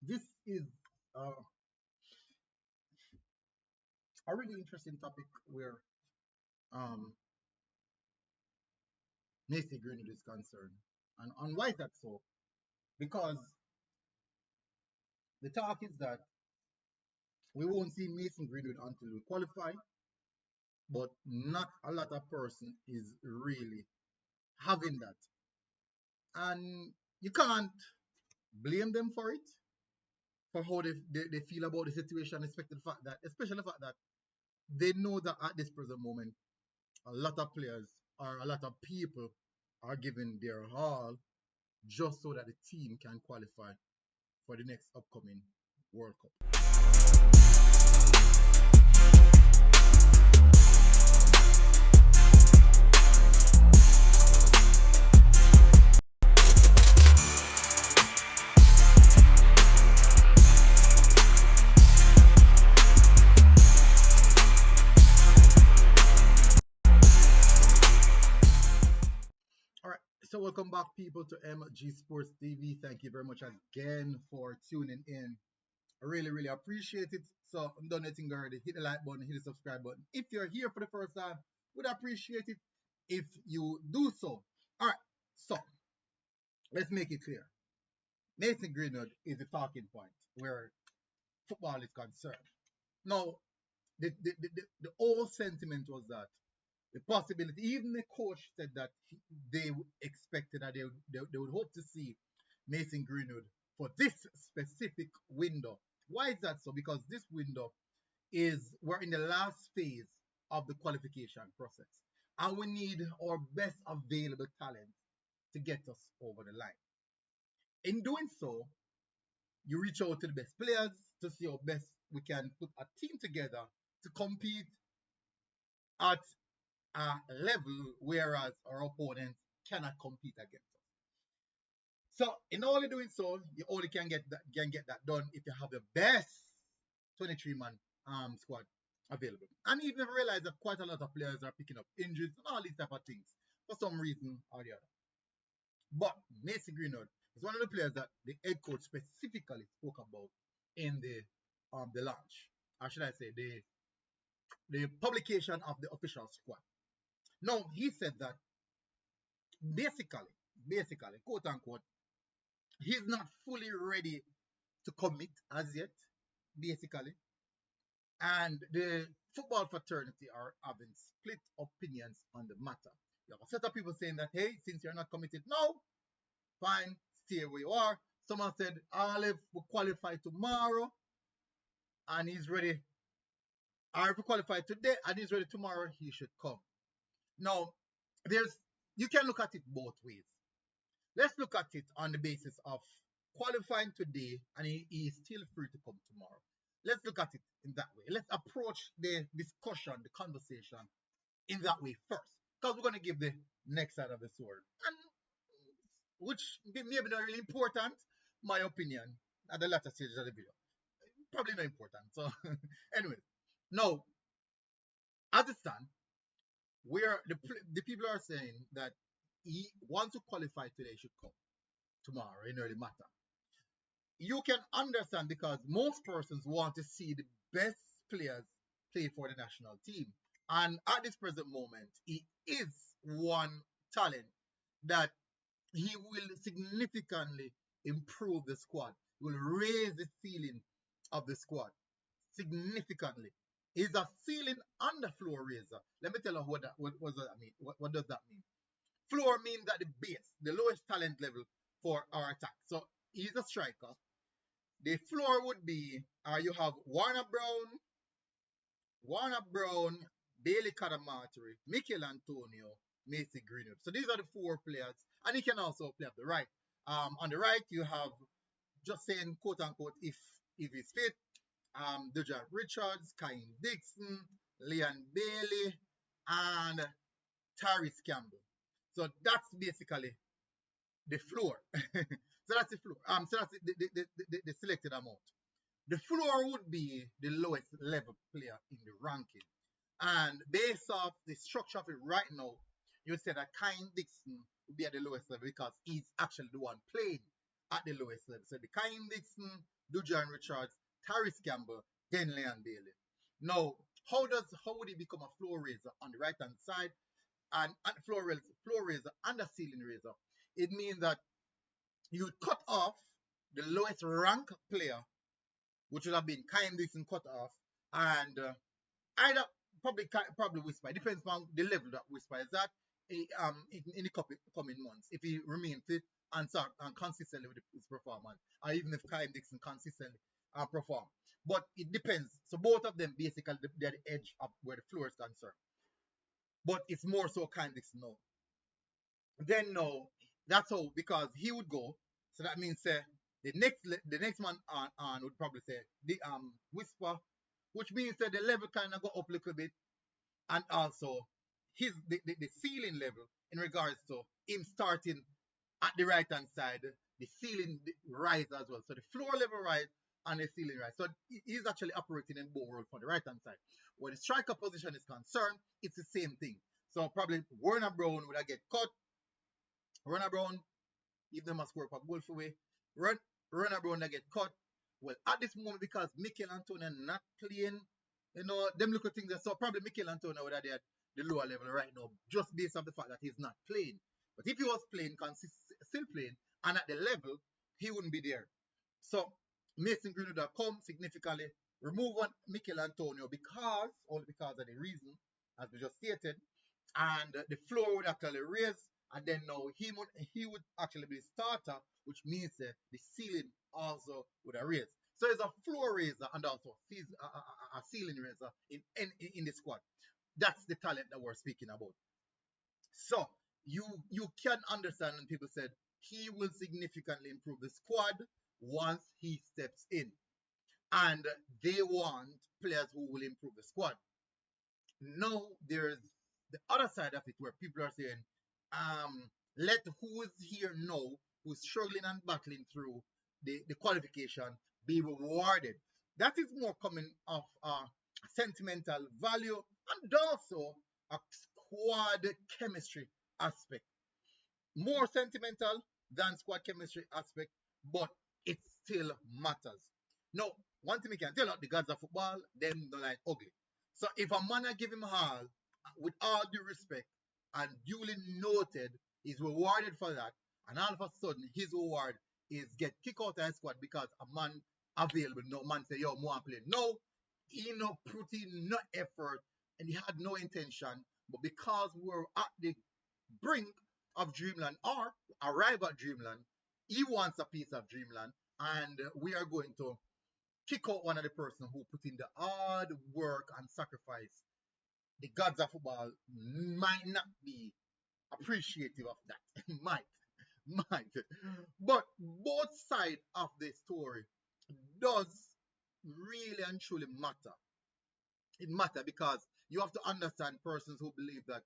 This is uh, a really interesting topic where um, Macy Greenwood is concerned. And why is that so? Because the talk is that we won't see Mason Greenwood until we qualify, but not a lot of person is really having that. And you can't blame them for it, for how they feel about the situation, especially the fact that they know that at this present moment, a lot of players or a lot of people are giving their all just so that the team can qualify for the next upcoming World Cup. All right, so welcome back, people, to MG Sports TV. Thank you very much again for tuning in. I really, really appreciate it. So, I'm done anything already. Hit the like button, hit the subscribe button. If you're here for the first time, would appreciate it if you do so. All right, so let's make it clear. Mason Greenwood is the talking point where football is concerned. Now, the whole sentiment was that the possibility, even the coach said that they expected that they would hope to see Mason Greenwood for this specific window. Why is that so? Because this window is we're in the last phase of the qualification process, and we need our best available talent to get us over the line. In doing so, you reach out to the best players to see how best we can put a team together to compete at a level whereas our opponents cannot compete against us. So in only doing so, you only can get that done if you have the best 23-man squad available. And even realize that quite a lot of players are picking up injuries and all these type of things for some reason or the other. But Mason Greenwood is one of the players that the head coach specifically spoke about in the launch, or should I say the publication of the official squad. Now he said that basically, basically, quote unquote, he's not fully ready to commit as yet, basically. And the football fraternity are having split opinions on the matter. You have a set of people saying that, hey, since you're not committed now, fine, stay where you are. Someone said, Olive will qualify tomorrow and he's ready. Or if he qualify today and he's ready tomorrow, he should come. Now, there's you can look at it both ways. Let's look at it on the basis of qualifying today and he is still free to come tomorrow. Let's look at it in that way. Let's approach the discussion, the conversation in that way first. Because we're going to give the next side of the sword. And which may be not really important, my opinion, at the latter stage of the video. Probably not important. So, anyway, now, as it stands, where the people are saying that he wants to qualify today, should come tomorrow in early matter. You can understand because most persons want to see the best players play for the national team. And at this present moment, he is one talent that he will significantly improve the squad. He will raise the ceiling of the squad significantly. He's a ceiling and a floor raiser. Let me tell you what does that mean. What does that mean? Floor means at the base, the lowest talent level for our attack. So he's a striker. The floor would be you have Warner Brown, Bailey Cadamarteri, Mikel Antonio, Macy Greenwood. So these are the four players, and he can also play up the right. On the right, you have just saying quote unquote if he's fit, Dejan Richards, Kyle Dixon, Leon Bailey, and Tyrese Campbell. So that's basically the floor. So that's the floor. So that's the selected amount. The floor would be the lowest level player in the ranking. And based off the structure of it right now, you would say that Kyle Dixon would be at the lowest level because he's actually the one playing at the lowest level. So the Kyle Dixon, Dujan Richards, Tyrese Campbell, then Leon Bailey. Now, how would he become a floor raiser on the right hand side and floor raiser and a ceiling raiser? It means that you would cut off the lowest rank player, which would have been Kyle Dixon cut off, and either probably Whisper. It depends on the level that Whisper is at in the coming months. If he remains fit and start and consistently with his performance, or even if Kyle Dixon consistently perform. But it depends. So both of them basically they're the edge of where the floor is concerned. But it's more so Kyle Dixon now. Then no, that's all because he would go. So that means the next man on would probably say the Whisper, which means that the level kind of go up a little bit, and also the ceiling level in regards to him starting at the right hand side, the ceiling rise as well. So the floor level rise and the ceiling rise. So he's actually operating in both worlds for the right hand side. When the striker position is concerned, it's the same thing. So probably Warner Brown would have get cut. Warner Brown, if they must score a goal for way, run Warner Brown that get cut. Well, at this moment, because Mikel Antonio not playing, them little things. So probably Mikel Antonio would have at the lower level right now, just based on the fact that he's not playing. But if he was playing, still playing, and at the level, he wouldn't be there. So Mason Greenwood have come significantly, remove one Mikel Antonio only because of the reason, as we just stated, and the floor would actually raise, and then now he would actually be the starter, which means the ceiling also would have raised. So it's a floor raiser and also a ceiling raiser in the squad. That's the talent that we're speaking about. So you can understand when people said he will significantly improve the squad once he steps in, and they want players who will improve the squad. Now there's the other side of it where people are saying, let who is here now, who's struggling and battling through the qualification, be rewarded. That is more coming of sentimental value and also a squad chemistry aspect. More sentimental than squad chemistry aspect, but it still matters. Now, one thing we can tell out the gods of football, them don't like ugly. So if a man I give him all, with all due respect, and duly noted, is rewarded for that, and all of a sudden his reward is get kicked out of his squad because a man available, no man say, yo, more play. No, he no put in no effort and he had no intention, but because we're at the brink of Dreamland or arrive at Dreamland, he wants a piece of Dreamland, and we are going to kick out one of the person who put in the hard work and sacrifice. The gods of football might not be appreciative of that. might. But both sides of the story does really and truly matter. It matters because you have to understand persons who believe that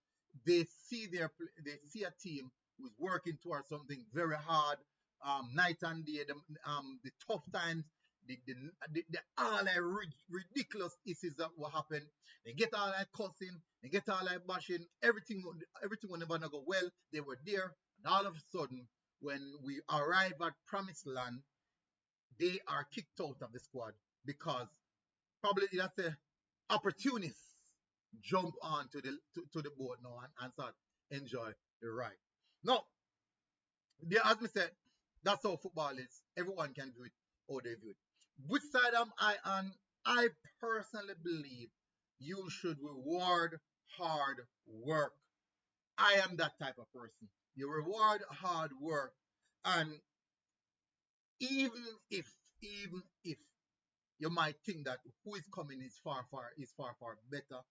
they see a team who's working towards something very hard, night and day, the tough times, the all that ridiculous issues that will happen. They get all that cussing, they get all that bashing, everything will never go well. They were there, and all of a sudden, when we arrive at promised land, they are kicked out of the squad because probably that's the opportunists jump on to the boat now and start enjoy the ride. Now, as we said, that's how football is. Everyone can view it how they view it. Which side am I on? I personally believe you should reward hard work. I am that type of person. You reward hard work, and even if even if you might think that who is coming is far better.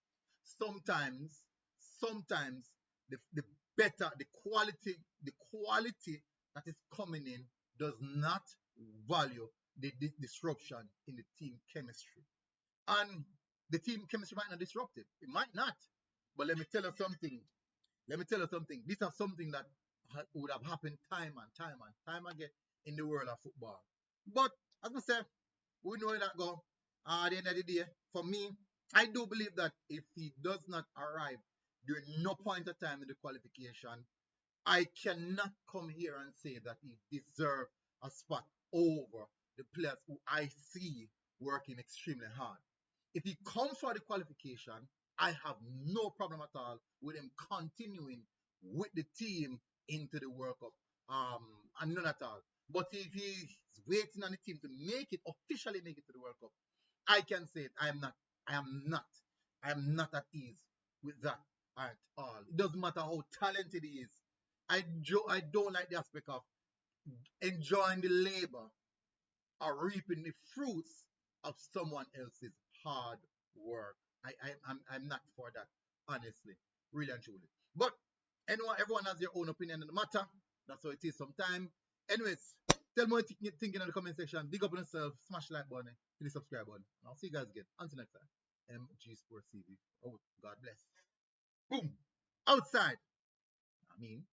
Sometimes the better the quality that is coming in does not value the disruption in the team chemistry. And the team chemistry might not disrupt it. It might not. But let me tell you something. This is something that would have happened time and time again in the world of football. But as I said, we know that go. At the end of the day, for me, I do believe that if he does not arrive during no point of time in the qualification, I cannot come here and say that he deserves a spot over the players who I see working extremely hard. If he comes for the qualification, I have no problem at all with him continuing with the team into the World Cup. And none at all. But if he's waiting on the team to make it, officially make it to the World Cup, I can say it. I am not, I am not at ease with that at all. It doesn't matter how talented he is. I don't like the aspect of enjoying the labor or reaping the fruits of someone else's hard work. I'm not for that, honestly, really and truly. But everyone has their own opinion on the matter. That's how it is sometimes. Anyways, tell me what you think in the comment section. Big up on yourself, smash the like button, hit the subscribe button. And I'll see you guys again. Until next time, MG Sports TV. Oh, God bless. Boom. Outside. I mean,